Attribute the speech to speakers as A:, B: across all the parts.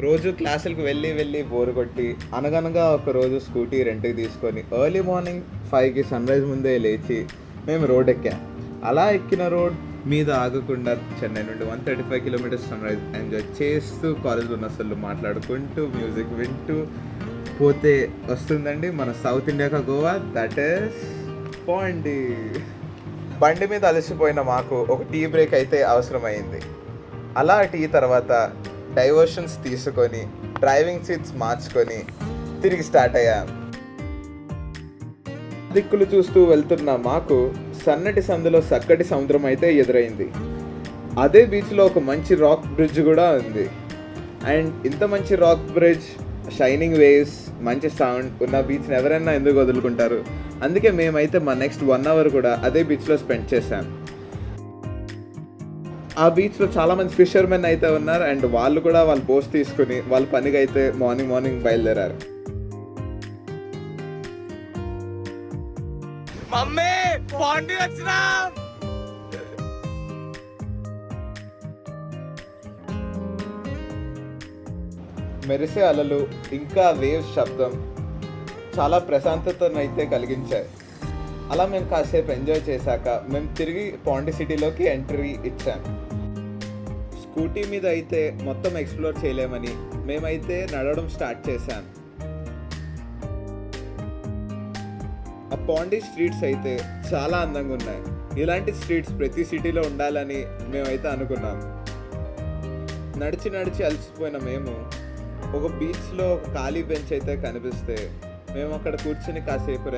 A: రోజు క్లాసులకు వెళ్ళి బోర్ కొట్టి అనగనగా ఒక రోజు స్కూటీ రెంట్కి తీసుకొని ఎర్లీ మార్నింగ్ 5కి సన్రైజ్ ముందే లేచి మేము రోడ్ ఎక్కాం. అలా ఎక్కిన రోడ్ మీద ఆగకుండా చెన్నై నుండి 135 కిలోమీటర్స్ సన్రైజ్ ఎంజాయ్ చేస్తూ కాలేజ్లో ఉన్న అసలు మాట్లాడుకుంటూ మ్యూజిక్ వింటూ పోతే వస్తుందండి మన సౌత్ ఇండియాకా గోవా, దట్ ఈస్ పాండి. బండి మీద అలసిపోయిన మాకు ఒక టీ బ్రేక్ అయితే అవసరమైంది. అలా టీ తర్వాత డైవర్షన్స్ తీసుకొని డ్రైవింగ్ సీట్స్ మార్చుకొని తిరిగి స్టార్ట్ అయ్యాం. దిక్కులు చూస్తూ వెళ్తున్న మాకు సన్నటి సందులో చక్కటి సముద్రం అయితే ఎదురైంది. అదే బీచ్లో ఒక మంచి రాక్ బ్రిడ్జ్ కూడా ఉంది. అండ్ ఇంత మంచి రాక్ బ్రిడ్జ్, షైనింగ్ వేవ్స్, మంచి సౌండ్ ఉన్న బీచ్ని ఎవరైనా ఎందుకు వదులుకుంటారు? అందుకే మేమైతే మా నెక్స్ట్ 1 అవర్ కూడా అదే బీచ్లో స్పెండ్ చేశాం. ఆ బీచ్లో చాలామంది ఫిషర్మెన్ అయితే ఉన్నారు. అండ్ వాళ్ళు కూడా వాళ్ళ బోట్స్ తీసుకుని వాళ్ళ పనికి అయితే మార్నింగ్ బయలుదేరారు. మమ్మీ పాండి వచ్చినా మెరిసే అలలు ఇంకా వేవ్స్ శబ్దం చాలా ప్రశాంతతనైతే కలిగించాయి. అలా మేము కాసేపు ఎంజాయ్ చేశాక మేము తిరిగి పాండి సిటీలోకి ఎంట్రీ ఇచ్చాం. స్కూటీ మీద అయితే మొత్తం ఎక్స్ప్లోర్ చేయలేమని మేమైతే నడవడం స్టార్ట్ చేశాం. ఆ పాండి స్ట్రీట్స్ అయితే చాలా అందంగా ఉన్నాయి. ఇలాంటి స్ట్రీట్స్ ప్రతి సిటీలో ఉండాలని మేమైతే అనుకున్నాం. నడిచి అలసిపోయిన మేము ఒక బీచ్లో ఒక ఖాళీ బెంచ్ అయితే కనిపిస్తే మేము అక్కడ కూర్చొని కాసేపు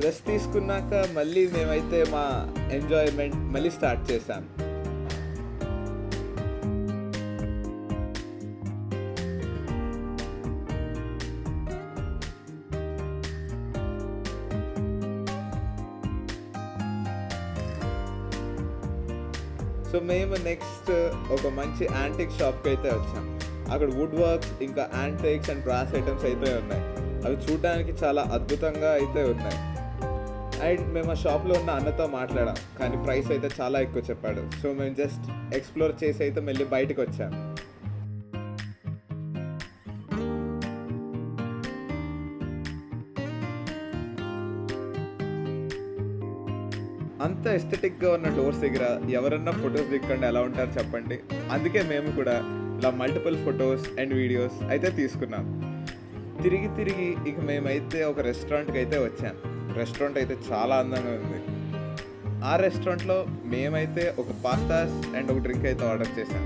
A: రెస్ట్ తీసుకున్నాక మళ్ళీ మేమైతే మా ఎంజాయ్మెంట్ మళ్ళీ స్టార్ట్ చేశాం. సో మేము నెక్స్ట్ ఒక మంచి యాంటిక్ షాప్కి అయితే వచ్చాం. అక్కడ వుడ్ వర్క్స్ ఇంకా యాంటిక్స్ అండ్ బ్రాస్ ఐటమ్స్ అయితే ఉన్నాయి. అవి చూడడానికి చాలా అద్భుతంగా అయితే ఉన్నాయి. అండ్ మేము ఆ షాప్లో ఉన్న అన్నతో మాట్లాడాం, కానీ ప్రైస్ అయితే చాలా ఎక్కువ చెప్పాడు. సో మేము జస్ట్ ఎక్స్ప్లోర్ చేసి అయితే మళ్ళీ బయటకు వచ్చాం. అంత ఎస్థెటిక్గా ఉన్న డోర్స్ దగ్గర ఎవరన్నా ఫొటోస్ దిక్కండి ఎలా ఉంటారు చెప్పండి. అందుకే మేము కూడా ఇలా మల్టిపుల్ ఫొటోస్ అండ్ వీడియోస్ అయితే తీసుకున్నాం. తిరిగి ఇక మేమైతే ఒక రెస్టారెంట్కి అయితే వచ్చాం. రెస్టారెంట్ అయితే చాలా అందంగా ఉంది. ఆ రెస్టారెంట్లో మేమైతే ఒక పాస్తాస్ అండ్ ఒక డ్రింక్ అయితే ఆర్డర్ చేశాం.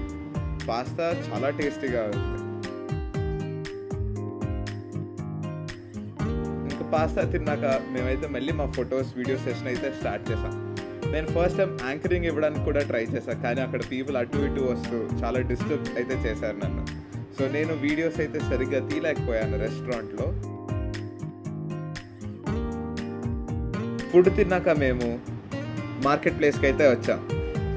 A: పాస్తా చాలా టేస్టీగా ఉంది. ఇంకా పాస్తా తిన్నాక మేమైతే మళ్ళీ మా ఫొటోస్ వీడియో సెషన్ అయితే స్టార్ట్ చేసాం. నేను ఫస్ట్ టైం యాంకరింగ్ ఇవ్వడానికి కూడా ట్రై చేశాను, కానీ అక్కడ పీపుల్ అటు ఇటు వస్తూ చాలా డిస్టర్బ్ అయితే చేశారు నన్ను. సో నేను వీడియోస్ అయితే సరిగ్గా తీయలేకపోయాను రెస్టారెంట్లో. ఫుడ్ తిన్నాక మేము మార్కెట్ ప్లేస్కి అయితే వచ్చాం.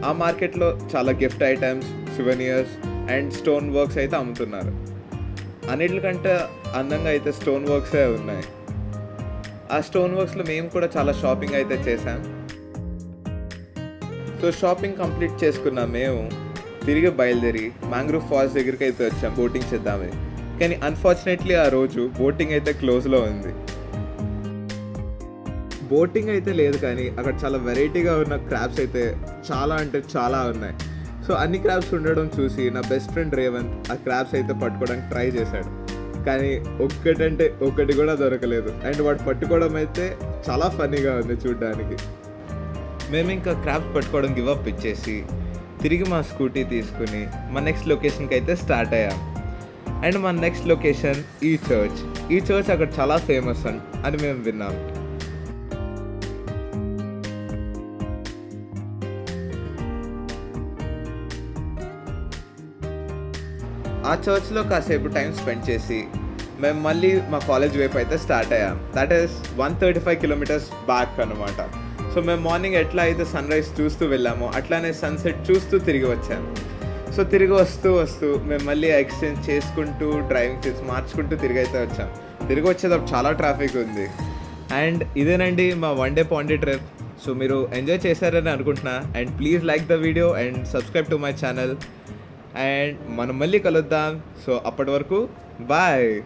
A: ఆ మార్కెట్లో చాలా gift items, souvenirs and stone works అయితే అమ్ముతున్నారు. అన్నిటికంటే అందంగా అయితే స్టోన్ వర్క్సే ఉన్నాయి. ఆ స్టోన్ వర్క్స్లో మేము కూడా చాలా షాపింగ్ అయితే చేసాం. సో షాపింగ్ కంప్లీట్ చేసుకున్న మేము తిరిగి బయలుదేరి మ్యాంగ్రూవ్ ఫాల్స్ దగ్గరికి అయితే వచ్చాం బోటింగ్ చేద్దామని. కానీ అన్ఫార్చునేట్లీ ఆ రోజు బోటింగ్ అయితే క్లోజ్లో ఉంది. బోటింగ్ అయితే లేదు, కానీ అక్కడ చాలా వెరైటీగా ఉన్న క్రాబ్స్ అయితే చాలా అంటే చాలా ఉన్నాయి. సో అన్ని క్రాబ్స్ ఉండడం చూసి నా బెస్ట్ ఫ్రెండ్ రేవంత్ ఆ క్రాబ్స్ అయితే పట్టుకోవడానికి ట్రై చేశాడు, కానీ ఒక్కటంటే ఒకటి కూడా దొరకలేదు. అండ్ వాడు పట్టుకోవడం అయితే చాలా ఫన్నీగా ఉంది చూడ్డానికి. మేము ఇంకా క్రాబ్స్ పట్టుకోవడం గివప్ ఇచ్చేసి తిరిగి మా స్కూటీ తీసుకుని మా నెక్స్ట్ లొకేషన్కి అయితే స్టార్ట్ అయ్యాం. అండ్ మా నెక్స్ట్ లొకేషన్ ఈ చర్చ్ అక్కడ చాలా ఫేమస్ అని మేము విన్నాం. ఆ చర్చ్లో కాసేపు టైం స్పెండ్ చేసి మేము మళ్ళీ మా కాలేజ్ వైపు అయితే స్టార్ట్ అయ్యాం. దట్ ఈస్ 135 కిలోమీటర్స్ బ్యాక్ అనమాట. సో మేము మార్నింగ్ ఎట్లా అయితే సన్ రైజ్ చూస్తూ వెళ్ళామో అట్లానే సన్సెట్ చూస్తూ తిరిగి వచ్చాము. సో తిరిగి వస్తూ మేము మళ్ళీ ఎక్స్చేంజ్ చేసుకుంటూ డ్రైవింగ్ సీట్స్ మార్చుకుంటూ తిరిగి అయితే వచ్చాం. తిరిగి వచ్చేటప్పుడు చాలా ట్రాఫిక్ ఉంది. అండ్ ఇదేనండి మా 1 డే పాండి ట్రిప్. సో మీరు ఎంజాయ్ చేశారని అనుకుంటున్నా. And please like the video and subscribe to my channel. And మనం మళ్ళీ కలుద్దాం. సో అప్పటి వరకు బాయ్.